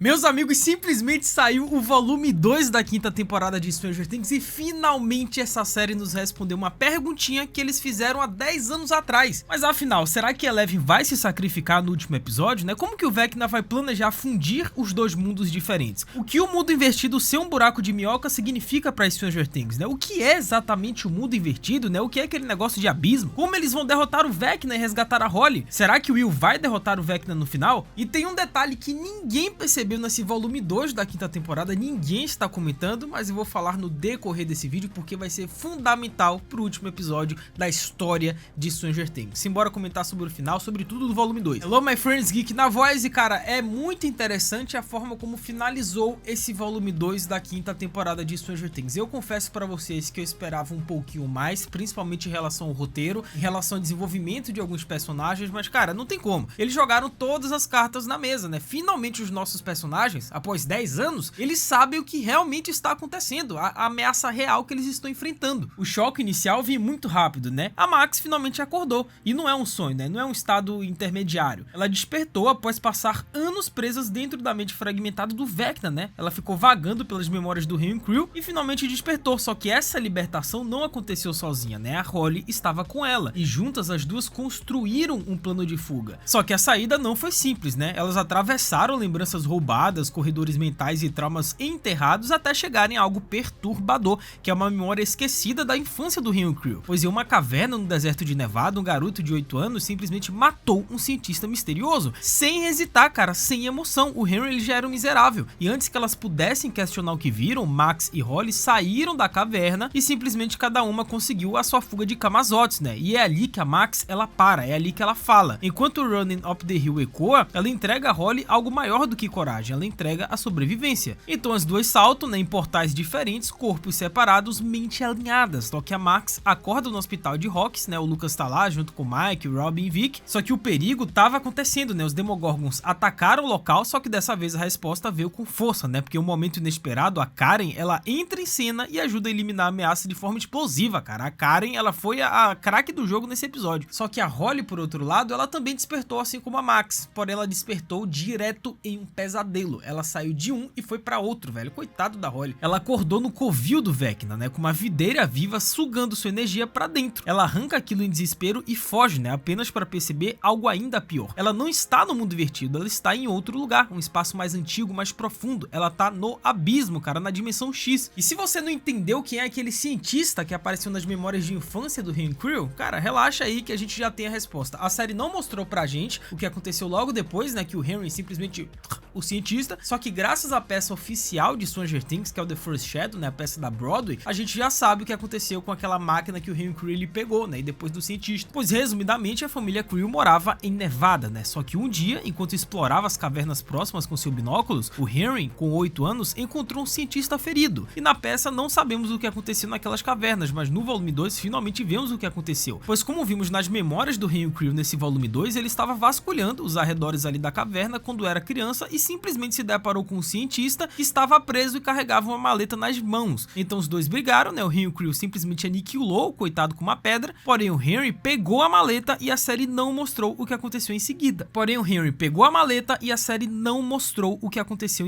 Meus amigos, simplesmente saiu o volume 2 da quinta temporada de Stranger Things e finalmente essa série nos respondeu uma perguntinha que eles fizeram há 10 anos atrás. Mas afinal, será que Eleven vai se sacrificar no último episódio, né? Como que o Vecna vai planejar fundir os dois mundos diferentes? O que o mundo invertido ser um buraco de minhoca significa para Stranger Things, né? O que é exatamente o mundo invertido, né? O que é aquele negócio de abismo? Como eles vão derrotar o Vecna e resgatar a Holly? Será que o Will vai derrotar o Vecna no final? E tem um detalhe que ninguém percebeu nesse volume 2 da quinta temporada, ninguém está comentando, mas eu vou falar no decorrer desse vídeo porque vai ser fundamental pro último episódio da história de Stranger Things. Simbora comentar sobre o final, sobre tudo do volume 2. Hello my friends, Geek na voz, e cara, é muito interessante a forma como finalizou esse volume 2 da quinta temporada de Stranger Things. Eu confesso pra vocês que eu esperava um pouquinho mais, principalmente em relação ao roteiro, em relação ao desenvolvimento de alguns personagens, mas cara, não tem como. Eles jogaram todas as cartas na mesa, né? Finalmente os nossos personagens, após 10 anos, eles sabem o que realmente está acontecendo, a ameaça real que eles estão enfrentando. O choque inicial veio muito rápido, né? A Max finalmente acordou, e não é um sonho, né? Não é um estado intermediário. Ela despertou após passar anos presas dentro da mente fragmentada do Vecna, né? Ela ficou vagando pelas memórias do Henry Creel e finalmente despertou, só que essa libertação não aconteceu sozinha, né? A Holly estava com ela, e juntas as duas construíram um plano de fuga. Só que a saída não foi simples, né? Elas atravessaram lembranças roubadas, corredores mentais e traumas enterrados até chegarem a algo perturbador, que é uma memória esquecida da infância do Henry Creel. Pois em uma caverna no deserto de Nevada, um garoto de 8 anos simplesmente matou um cientista misterioso, sem hesitar, cara, sem emoção. O Henry ele já era um miserável, e antes que elas pudessem questionar o que viram, Max e Holly saíram da caverna e simplesmente cada uma conseguiu a sua fuga de Camazotz, né? E é ali que a Max ela para, é ali que ela fala. Enquanto o Running Up the Hill ecoa, ela entrega a Holly algo maior do que coragem, ela entrega a sobrevivência. Então as duas saltam, né, em portais diferentes, corpos separados, mente alinhadas. Só que a Max acorda no hospital de Hawks, né, o Lucas tá lá junto com o Mike, o Robin e Vic, só que o perigo tava acontecendo, né, os Demogorgons atacaram o local, só que dessa vez a resposta veio com força, né, porque um momento inesperado, a Karen, ela entra em cena e ajuda a eliminar a ameaça de forma explosiva, cara. A Karen, ela foi a craque do jogo nesse episódio. Só que a Holly, por outro lado, ela também despertou assim como a Max, porém ela despertou direto em um pesadelo. Ela saiu de um e foi pra outro, velho. Coitado da Holly. Ela acordou no covil do Vecna, né? Com uma videira viva sugando sua energia pra dentro. Ela arranca aquilo em desespero e foge, né? Apenas pra perceber algo ainda pior. Ela não está no mundo invertido, ela está em outro lugar. Um espaço mais antigo, mais profundo. Ela tá no abismo, cara, na dimensão X. E se você não entendeu quem é aquele cientista que apareceu nas memórias de infância do Henry Creel, cara, relaxa aí que a gente já tem a resposta. A série não mostrou pra gente o que aconteceu logo depois, né? Que o Henry simplesmente... o cientista, só que graças à peça oficial de Stranger Things, que é o The First Shadow, né, a peça da Broadway, a gente já sabe o que aconteceu com aquela máquina que o Henry Creel pegou, né, e depois do cientista. Pois resumidamente a família Creel morava em Nevada, né, só que um dia, enquanto explorava as cavernas próximas com seus binóculos, o Henry, com 8 anos, encontrou um cientista ferido, e na peça não sabemos o que aconteceu naquelas cavernas, mas no volume 2 finalmente vemos o que aconteceu, pois como vimos nas memórias do Henry Creel nesse volume 2, ele estava vasculhando os arredores ali da caverna quando era criança e simplesmente se deparou com um cientista que estava preso e carregava uma maleta nas mãos. Então os dois brigaram, né? O Henry Creel simplesmente aniquilou o coitado com uma pedra, porém o Henry pegou a maleta e a série não mostrou o que aconteceu em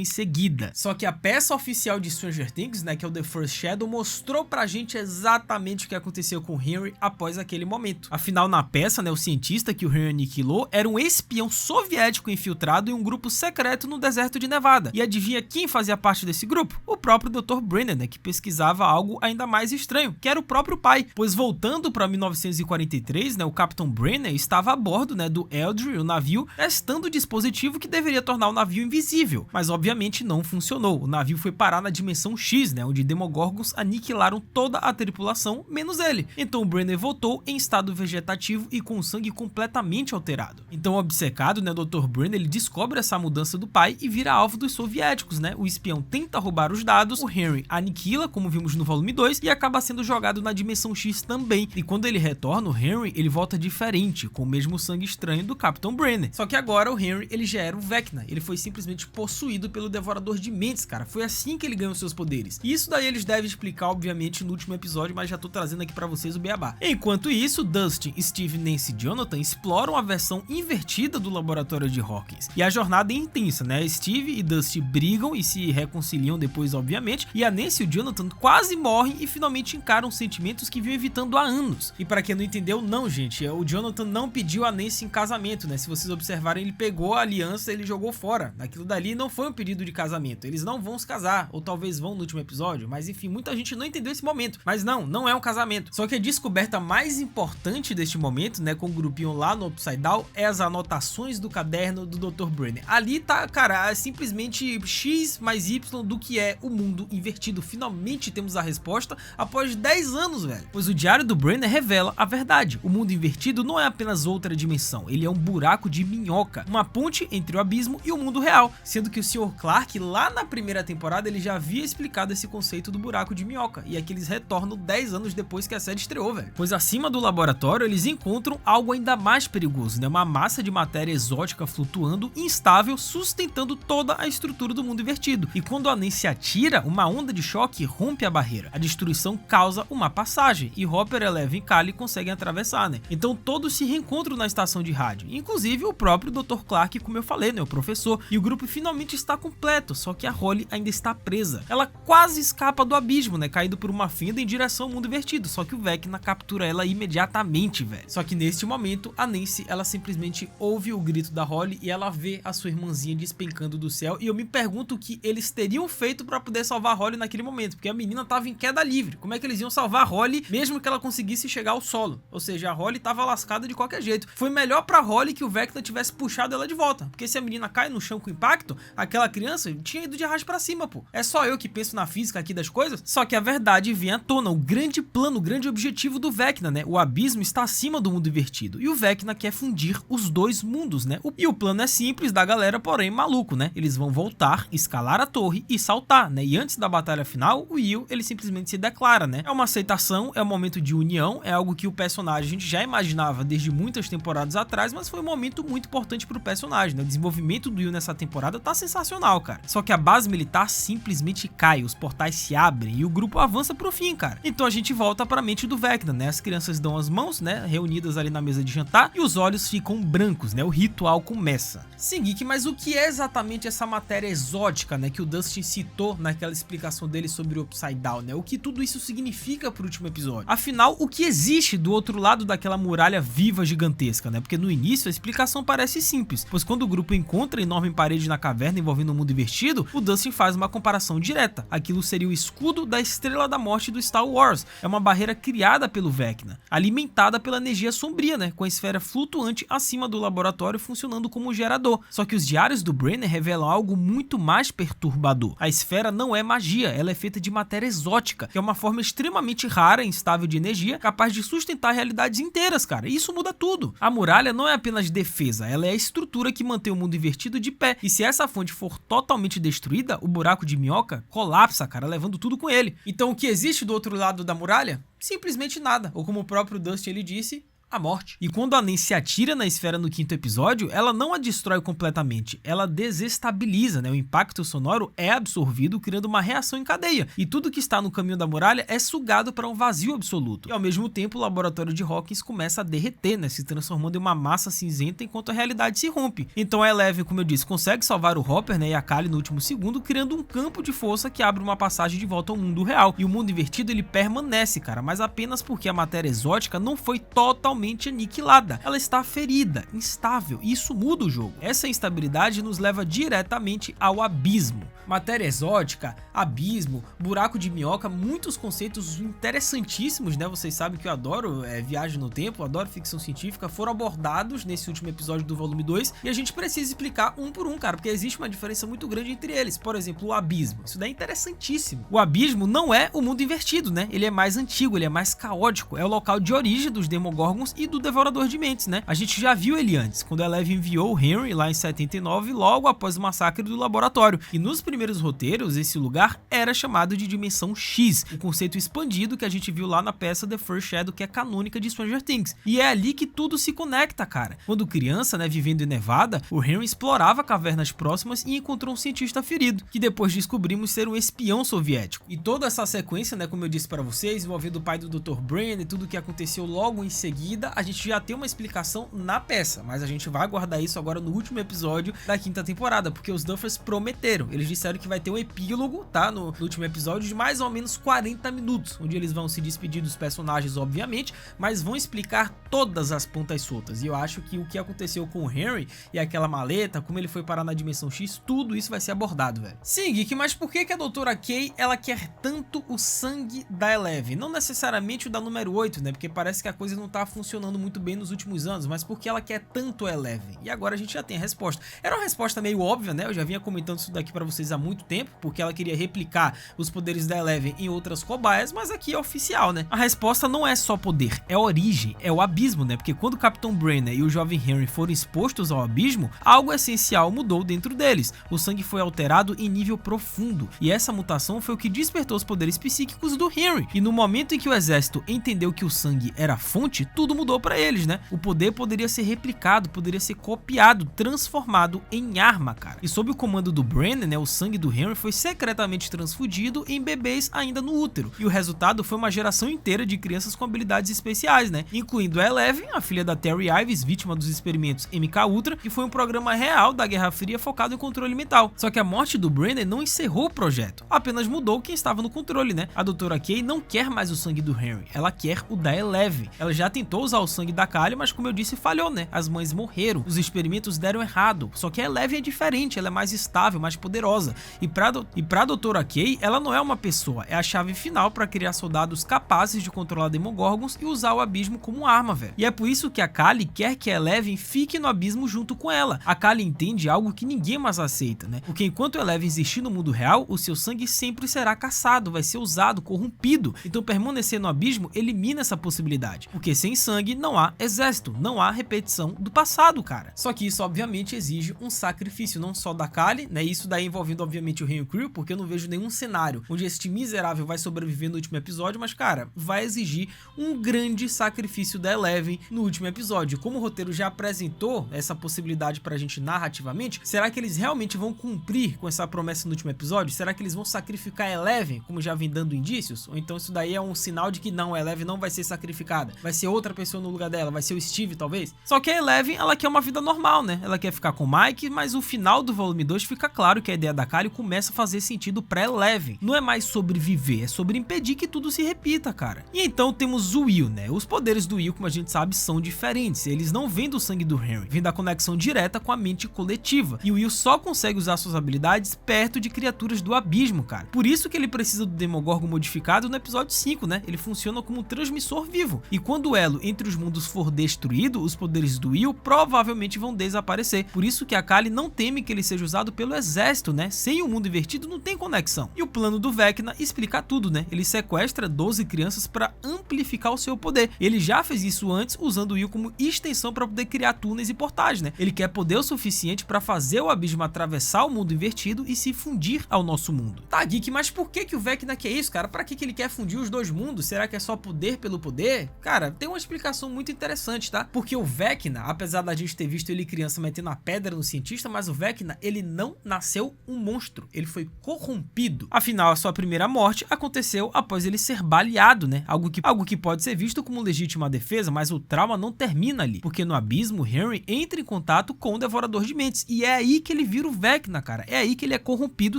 seguida. Só que a peça oficial de Stranger Things, né, que é o The First Shadow, mostrou pra gente exatamente o que aconteceu com o Henry após aquele momento. Afinal, na peça, né, o cientista que o Henry aniquilou era um espião soviético infiltrado em um grupo secreto no deserto de Nevada. E adivinha quem fazia parte desse grupo? O próprio Dr. Brennan, né, que pesquisava algo ainda mais estranho, que era o próprio pai. Pois voltando para 1943, né, o Capitão Brennan estava a bordo, né, do Eldridge, o navio, testando o dispositivo que deveria tornar o navio invisível. Mas obviamente não funcionou. O navio foi parar na dimensão X, né, onde Demogorgons aniquilaram toda a tripulação, menos ele. Então o Brennan voltou em estado vegetativo e com o sangue completamente alterado. Então obcecado, né, Dr. Brennan, ele descobre essa mudança do pai e vira alvo dos soviéticos, né? O espião tenta roubar os dados, o Henry aniquila, como vimos no volume 2, e acaba sendo jogado na dimensão X também. E quando ele retorna, o Henry, ele volta diferente, com o mesmo sangue estranho do Capitão Brennan. Só que agora o Henry, ele já era o Vecna, ele foi simplesmente possuído pelo Devorador de Mentes, cara. Foi assim que ele ganhou seus poderes. E isso daí eles devem explicar, obviamente, no último episódio, mas já tô trazendo aqui pra vocês o beabá. Enquanto isso, Dustin, Steve, Nancy e Jonathan exploram a versão invertida do laboratório de Hawkins. E a jornada é intensa, né? né? Steve e Dusty brigam e se reconciliam depois, obviamente, e a Nancy e o Jonathan quase morrem e finalmente encaram sentimentos que vinham evitando há anos. E para quem não entendeu, não, gente, o Jonathan não pediu a Nancy em casamento, né? Se vocês observarem, ele pegou a aliança, ele jogou fora. Aquilo dali não foi um pedido de casamento. Eles não vão se casar, ou talvez vão no último episódio, mas enfim, muita gente não entendeu esse momento. Mas não é um casamento. Só que a descoberta mais importante deste momento, né, com o grupinho lá no Upside Down, é as anotações do caderno do Dr. Brenner. Ali tá, cara, é simplesmente X mais Y do que é o mundo invertido. Finalmente temos a resposta após 10 anos, velho. Pois o diário do Brenner revela a verdade. O mundo invertido não é apenas outra dimensão, ele é um buraco de minhoca, uma ponte entre o abismo e o mundo real, sendo que o Sr. Clark, lá na primeira temporada, ele já havia explicado esse conceito do buraco de minhoca, e aqui eles retornam 10 anos depois que a série estreou, velho. Pois acima do laboratório, eles encontram algo ainda mais perigoso, né? Uma massa de matéria exótica flutuando, instável, sustentando toda a estrutura do mundo invertido. E quando a Nancy atira, uma onda de choque rompe a barreira. A destruição causa uma passagem, e Hopper, Eleven e Kali conseguem atravessar, né? Então todos se reencontram na estação de rádio, inclusive o próprio Dr. Clark, como eu falei, né? O professor. E o grupo finalmente está completo, só que a Holly ainda está presa. Ela quase escapa do abismo, né? Caindo por uma fenda em direção ao mundo invertido, só que o Vecna captura ela imediatamente, velho. Só que neste momento, a Nancy, ela simplesmente ouve o grito da Holly e ela vê a sua irmãzinha despencando do céu, e eu me pergunto o que eles teriam feito para poder salvar a Holly naquele momento, porque a menina tava em queda livre. Como é que eles iam salvar a Holly mesmo que ela conseguisse chegar ao solo? Ou seja, a Holly tava lascada de qualquer jeito. Foi melhor pra Holly que o Vecna tivesse puxado ela de volta, porque se a menina cai no chão com impacto, aquela criança tinha ido de arrasto pra cima, pô. É só eu que penso na física aqui das coisas? Só que a verdade vem à tona, o grande plano, o grande objetivo do Vecna, né? O abismo está acima do mundo invertido, e o Vecna quer fundir os dois mundos, né? E o plano é simples da galera, porém maluco, né? Eles vão voltar, escalar a torre e saltar, né? E antes da batalha final, o Will, ele simplesmente se declara, né? É uma aceitação, é um momento de união, é algo que o personagem a gente já imaginava desde muitas temporadas atrás, mas foi um momento muito importante pro personagem, né? O desenvolvimento do Will nessa temporada tá sensacional, cara. Só que a base militar simplesmente cai, os portais se abrem e o grupo avança pro fim, cara. Então a gente volta pra mente do Vecna, né? As crianças dão as mãos, né? Reunidas ali na mesa de jantar, e os olhos ficam brancos, né? O ritual começa. Sim, Geek, mas o que é exatamente essa matéria exótica, né? Que o Dustin citou naquela explicação dele sobre o Upside Down, né? O que tudo isso significa pro último episódio? Afinal, o que existe do outro lado daquela muralha viva gigantesca, né? Porque no início a explicação parece simples, pois quando o grupo encontra a enorme parede na caverna envolvendo o mundo invertido, o Dustin faz uma comparação direta. Aquilo seria o escudo da Estrela da Morte do Star Wars. É uma barreira criada pelo Vecna, alimentada pela energia sombria, né? Com a esfera flutuante acima do laboratório funcionando como gerador. Só que os diários do Brenner revelam algo muito mais perturbador. A esfera não é magia, ela é feita de matéria exótica, que é uma forma extremamente rara e instável de energia, capaz de sustentar realidades inteiras, cara. E isso muda tudo. A muralha não é apenas defesa, ela é a estrutura que mantém o mundo invertido de pé. E se essa fonte for totalmente destruída, o buraco de minhoca colapsa, cara, levando tudo com ele. Então o que existe do outro lado da muralha? Simplesmente nada. Ou como o próprio Dustin ele disse, a morte. E quando a Nancy atira na esfera no quinto episódio, ela não a destrói completamente, ela desestabiliza, né? O impacto sonoro é absorvido, criando uma reação em cadeia, e tudo que está no caminho da muralha é sugado para um vazio absoluto. E ao mesmo tempo, o laboratório de Hawkins começa a derreter, né? Se transformando em uma massa cinzenta enquanto a realidade se rompe. Então a Eleven, como eu disse, consegue salvar o Hopper, né? E a Kali no último segundo, criando um campo de força que abre uma passagem de volta ao mundo real. E o mundo invertido, ele permanece, cara, mas apenas porque a matéria exótica não foi totalmente aniquilada. Ela está ferida, instável, e isso muda o jogo. Essa instabilidade nos leva diretamente ao abismo. Matéria exótica, abismo, buraco de minhoca, muitos conceitos interessantíssimos, né? Vocês sabem que eu adoro viagem no tempo, adoro ficção científica, foram abordados nesse último episódio do volume 2, e a gente precisa explicar um por um, cara, porque existe uma diferença muito grande entre eles. Por exemplo, o abismo. Isso daí é interessantíssimo. O abismo não é o mundo invertido, né? Ele é mais antigo, ele é mais caótico, é o local de origem dos Demogorgons e do Devorador de Mentes, né? A gente já viu ele antes, quando a Eleven enviou o Henry lá em 79, logo após o massacre do laboratório. E nos primeiros roteiros, esse lugar era chamado de Dimensão X, um conceito expandido que a gente viu lá na peça The First Shadow, que é canônica de Stranger Things. E é ali que tudo se conecta, cara. Quando criança, né, vivendo em Nevada, o Henry explorava cavernas próximas e encontrou um cientista ferido, que depois descobrimos ser um espião soviético. E toda essa sequência, né, como eu disse para vocês, envolvendo o pai do Dr. Brenner e tudo que aconteceu logo em seguida, seguida a gente já tem uma explicação na peça, mas a gente vai aguardar isso agora no último episódio da quinta temporada, porque os Duffers prometeram, eles disseram que vai ter um epílogo, tá, no último episódio de mais ou menos 40 minutos, onde eles vão se despedir dos personagens, obviamente, mas vão explicar todas as pontas soltas. E eu acho que o que aconteceu com o Henry e aquela maleta, como ele foi parar na dimensão X, tudo isso vai ser abordado, velho. Sim, Geek, mas por que a Doutora Kay, ela quer tanto o sangue da Eleven? Não necessariamente o da número 8, né, porque parece que a coisa não tá funcionando muito bem nos últimos anos, mas porque ela quer tanto a Eleven? E agora a gente já tem a resposta. Era uma resposta meio óbvia, né, eu já vinha comentando isso daqui pra vocês há muito tempo, porque ela queria replicar os poderes da Eleven em outras cobaias, mas aqui é oficial, né. A resposta não é só poder, é origem, é o abismo, né, porque quando o Capitão Brenner e o jovem Henry foram expostos ao abismo, algo essencial mudou dentro deles. O sangue foi alterado em nível profundo, e essa mutação foi o que despertou os poderes psíquicos do Henry. E no momento em que o exército entendeu que o sangue era a fonte, tudo mudou para eles, né? O poder poderia ser replicado, poderia ser copiado, transformado em arma, cara. E sob o comando do Brenner, né, o sangue do Henry foi secretamente transfundido em bebês ainda no útero. E o resultado foi uma geração inteira de crianças com habilidades especiais, né? Incluindo a Eleven, a filha da Terry Ives, vítima dos experimentos MK-Ultra, que foi um programa real da Guerra Fria focado em controle mental. Só que a morte do Brenner não encerrou o projeto, apenas mudou quem estava no controle, né? A Doutora Kay não quer mais o sangue do Henry, ela quer o da Eleven. Ela já tentou usar o sangue da Kali, mas como eu disse, falhou, né? As mães morreram, os experimentos deram errado. Só que a Eleven é diferente, ela é mais estável, mais poderosa. E pra Doutora Kay, ela não é uma pessoa, é a chave final para criar soldados capazes de controlar Demogorgons e usar o abismo como arma, velho. E é por isso que a Kali quer que a Eleven fique no abismo junto com ela. A Kali entende algo que ninguém mais aceita, né? Porque enquanto a Eleven existir no mundo real, o seu sangue sempre será caçado, vai ser usado, corrompido. Então permanecer no abismo elimina essa possibilidade, porque sem sangue não há exército, não há repetição do passado, cara. Só que isso obviamente exige um sacrifício, não só da Kali, né? Isso daí envolvendo obviamente o Henry Creel, porque eu não vejo nenhum cenário onde este miserável vai sobreviver no último episódio, mas cara, vai exigir um grande sacrifício da Eleven no último episódio. Como o roteiro já apresentou essa possibilidade pra gente narrativamente, será que eles realmente vão cumprir com essa promessa no último episódio? Será que eles vão sacrificar a Eleven, como já vem dando indícios? Ou então isso daí é um sinal de que não, a Eleven não vai ser sacrificada, vai ser outra pessoa no lugar dela, vai ser o Steve talvez? Só que a Eleven, ela quer uma vida normal, né? Ela quer ficar com o Mike, mas o final do volume 2 fica claro que a ideia da Kali começa a fazer sentido pra Eleven. Não é mais sobre viver, é sobre impedir que tudo se repita, cara. E então temos o Will, né? Os poderes do Will, como a gente sabe, são diferentes. Eles não vêm do sangue do Henry, vêm da conexão direta com a mente coletiva. E o Will só consegue usar suas habilidades perto de criaturas do abismo, cara. Por isso que ele precisa do Demogorgon modificado no episódio 5, né? Ele funciona como um transmissor vivo. E quando o elo entre os mundos for destruído, os poderes do Will provavelmente vão desaparecer. Por isso que a Kali não teme que ele seja usado pelo exército, né? Sem o mundo invertido não tem conexão. E o plano do Vecna explica tudo, né? Ele sequestra 12 crianças para amplificar o seu poder. Ele já fez isso antes, usando o Will como extensão para poder criar túneis e portais, né? Ele quer poder o suficiente para fazer o abismo atravessar o mundo invertido e se fundir ao nosso mundo. Tá, Geek, mas por que o Vecna quer isso, cara? Pra que ele quer fundir os dois mundos? Será que é só poder pelo poder? Cara, tem uma explicação muito interessante, tá? Porque o Vecna, apesar da gente ter visto ele criança metendo a pedra no cientista, mas o Vecna, ele não nasceu um monstro, ele foi corrompido. Afinal, a sua primeira morte aconteceu após ele ser baleado, né? Algo que pode ser visto como legítima defesa, mas o trauma não termina ali, porque no abismo, Henry entra em contato com o Devorador de Mentes, e é aí que ele vira o Vecna, cara. É aí que ele é corrompido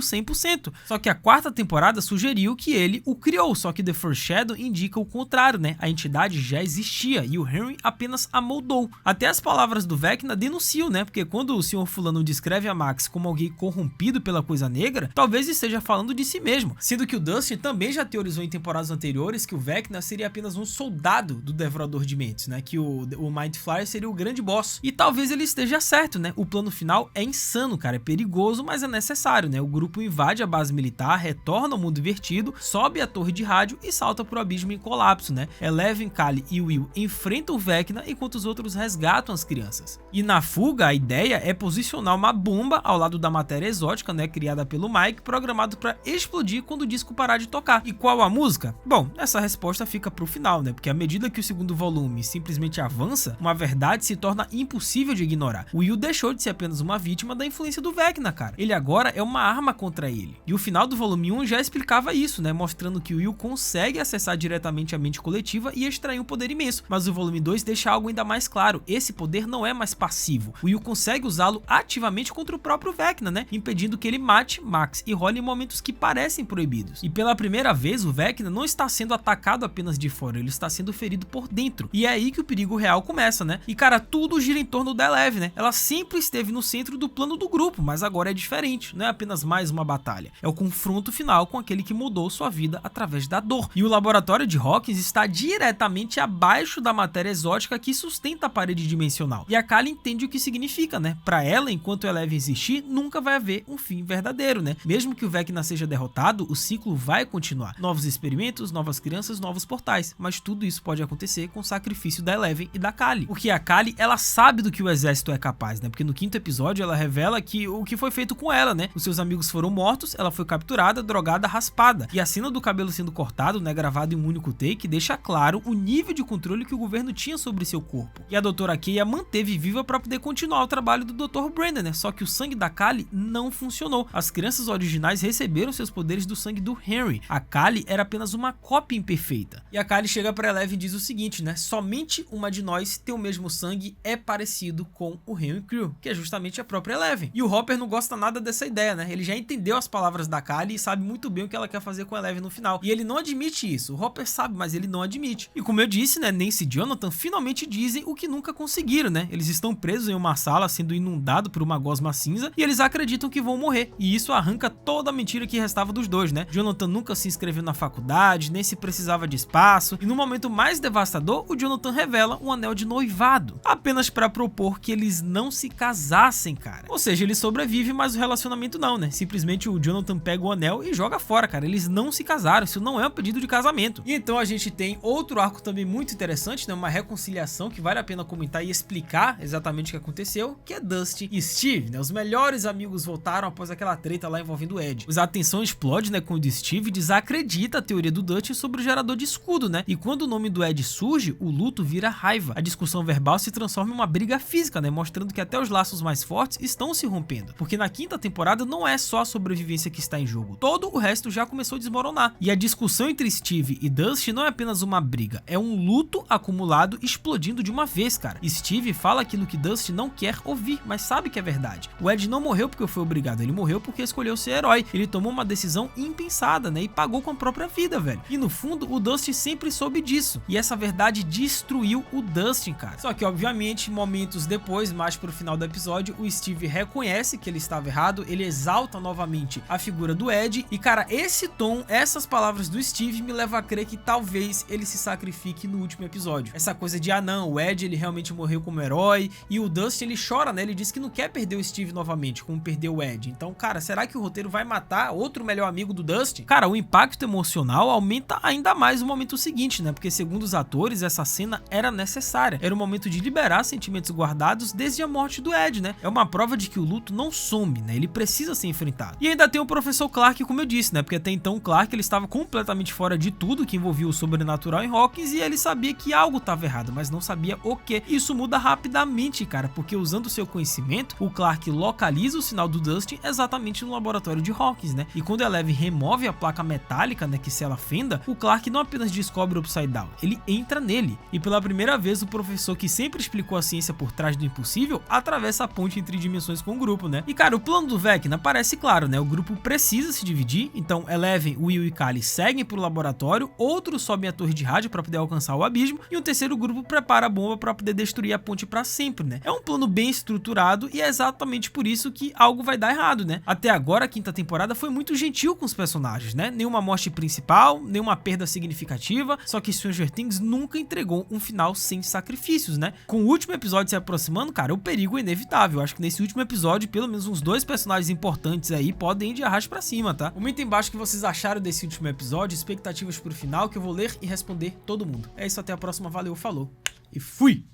100%. Só que a quarta temporada sugeriu que ele o criou, só que The First Shadow indica o contrário, né? A entidade já existia e o Henry apenas a moldou. Até as palavras do Vecna denunciam, né? Porque quando o Sr. Fulano descreve a Max como alguém corrompido pela coisa negra, talvez esteja falando de si mesmo, sendo que o Dustin também já teorizou em temporadas anteriores que o Vecna seria apenas um soldado do Devorador de Mentes, né? Que o Mind Flayer seria o grande boss. E talvez ele esteja certo, né? O plano final é insano, cara, é perigoso, mas é necessário, né? O grupo invade a base militar, retorna ao mundo invertido, sobe a torre de rádio e salta pro abismo em colapso, né? Eleven, Kali e Will enfrentam o Vecna enquanto os outros resgatam as crianças. E na fuga, a ideia é posicionar uma bomba ao lado da matéria exótica, né? Criada pelo Mike, programado para explodir quando o disco parar de tocar. E qual a música? Bom, essa resposta fica pro final, né? Porque à medida que o segundo volume simplesmente avança, uma verdade se torna impossível de ignorar. O Will deixou de ser apenas uma vítima da influência do Vecna, cara. Ele agora é uma arma contra ele. E o final do volume 1 já explicava isso, né? Mostrando que o Will consegue acessar diretamente a mente coletiva e extrair um poder imenso. mas o volume 2 deixa algo ainda mais claro: esse poder não é mais passivo. O Will consegue usá-lo ativamente contra o próprio Vecna, né, impedindo que ele mate Max e Holly em momentos que parecem proibidos. E pela primeira vez o Vecna não está sendo atacado apenas de fora, ele está sendo ferido por dentro. E é aí que o perigo real começa, né? E cara, tudo gira em torno da Eleven, né? Ela sempre esteve no centro do plano do grupo, mas agora é diferente, não é apenas mais uma batalha, é o confronto final com aquele que mudou sua vida através da dor. E o laboratório de Hawkins está diretamente abaixo da matéria exótica que sustenta a parede dimensional. E a Kali entende o que significa, né? Para ela, enquanto Eleven existir, nunca vai haver um fim verdadeiro, né? Mesmo que o Vecna seja derrotado, o ciclo vai continuar. Novos experimentos, novas crianças, novos portais, mas tudo isso pode acontecer com o sacrifício da Eleven e da Kali. Porque a Kali, ela sabe do que o exército é capaz, né? Porque no quinto episódio ela revela que o que foi feito com ela, né? Os seus amigos foram mortos, ela foi capturada, drogada, raspada. E a cena do cabelo sendo cortado, né, gravado em um único take, deixa claro o nível de controle que o governo tinha sobre seu corpo. E a doutora Kay a manteve viva para poder continuar o trabalho do Dr. Brandon, né? Só que o sangue da Kali não funcionou. As crianças originais receberam seus poderes do sangue do Henry. A Kali era apenas uma cópia imperfeita. E a Kali chega para Eleven e diz o seguinte, né? Somente uma de nós tem o mesmo sangue, é parecido com o Henry Crew, que é justamente a própria Eleven. E o Hopper não gosta nada dessa ideia, né? Ele já entendeu as palavras da Kali e sabe muito bem o que ela quer fazer com a Eleven no final. E ele não admite isso. O Hopper sabe, mas ele não admite. E como eu disse, né? Nancy e Jonathan finalmente dizem o que nunca conseguiram, né? Eles estão presos em uma sala sendo inundado por uma gosma cinza e eles acreditam que vão morrer. E isso arranca toda a mentira que restava dos dois, né? Jonathan nunca se inscreveu na faculdade, nem se precisava de espaço. E no momento mais devastador, o Jonathan revela um anel de noivado, apenas para propor que eles não se casassem, cara. Ou seja, ele sobrevive, mas o relacionamento não, né? Simplesmente o Jonathan pega o anel e joga fora, cara. Eles não se casaram, isso não é um pedido de casamento. E então a gente tem outro arco também muito interessante, né? Uma reconciliação que vale a pena comentar e explicar exatamente o que aconteceu, que é Dusty e Steve, né? Os melhores amigos voltaram após aquela treta lá envolvendo o Ed. A atenção explode, né, quando Steve desacredita a teoria do Dusty sobre o gerador de escudo, né? E quando o nome do Ed surge, o luto vira raiva. A discussão verbal se transforma em uma briga física, né? Mostrando que até os laços mais fortes estão se rompendo. Porque na quinta temporada não é só a sobrevivência que está em jogo. Todo o resto já começou a desmoronar. E a discussão entre Steve e Dusty não é apenas uma briga, é um luto acumulado explodindo de uma vez, cara. Steve fala aquilo que Dusty não quer ouvir, mas sabe que é verdade. O Ed não morreu porque foi obrigado, ele morreu porque escolheu ser herói. Ele tomou uma decisão impensada, né? E pagou com a própria vida, velho. E no fundo, o Dusty sempre soube disso. E essa verdade destruiu o Dusty, cara. Só que, obviamente, momentos depois, mais pro final do episódio, o Steve reconhece que ele estava errado, ele exalta novamente a figura do Ed. E, cara, esse tom, essas palavras do Steve me levam a crer que talvez ele se sacrifique no último episódio. Essa coisa de, ah não, o Ed ele realmente morreu como herói. E o Dusty ele chora, né? Ele diz que não quer perder o Steve novamente, como perdeu o Ed. Então, cara, será que o roteiro vai matar outro melhor amigo do Dusty? Cara, o impacto emocional aumenta ainda mais no momento seguinte, né? Porque segundo os atores, essa cena era necessária. Era o momento de liberar sentimentos guardados desde a morte do Ed, né? É uma prova de que o luto não some, né? Ele precisa ser enfrentado. E ainda tem o professor Clark, como eu disse, né? Porque até então o Clark ele estava completamente fora de tudo que envolvia o sobrenatural em Hawkins e ele sabia que algo estava errado, mas não sabia o que. Isso muda rapidamente, cara, porque usando seu conhecimento, o Clark localiza o sinal do Dusty exatamente no laboratório de Hawkins, né? E quando a Eleven remove a placa metálica, né, que sela a fenda, o Clark não apenas descobre o Upside Down, ele entra nele. E pela primeira vez, o professor que sempre explicou a ciência por trás do impossível atravessa a ponte entre dimensões com o grupo, né? E cara, o plano do Vecna parece claro, né? O grupo precisa se dividir, então Eleven, Will e Kali seguem pro laboratório, outros sobem a torre de rádio para poder alcançar o abismo e um terceiro grupo prepara a bomba para poder destruir a ponte para sempre, né? É um plano bem estruturado e é exatamente por isso que algo vai dar errado, né? Até agora a quinta temporada foi muito gentil com os personagens, né? Nenhuma morte principal, nenhuma perda significativa, só que Stranger Things nunca entregou um final sem sacrifícios, né? Com o último episódio se aproximando, cara, o perigo é inevitável. Eu acho que nesse último episódio, pelo menos uns 2 personagens importantes aí podem ir de arrasto pra cima, tá? Comenta embaixo o que vocês acharam desse último episódio, expectativas pro final, que eu vou ler e responder todo mundo. É isso, até a próxima, valeu, falou e fui!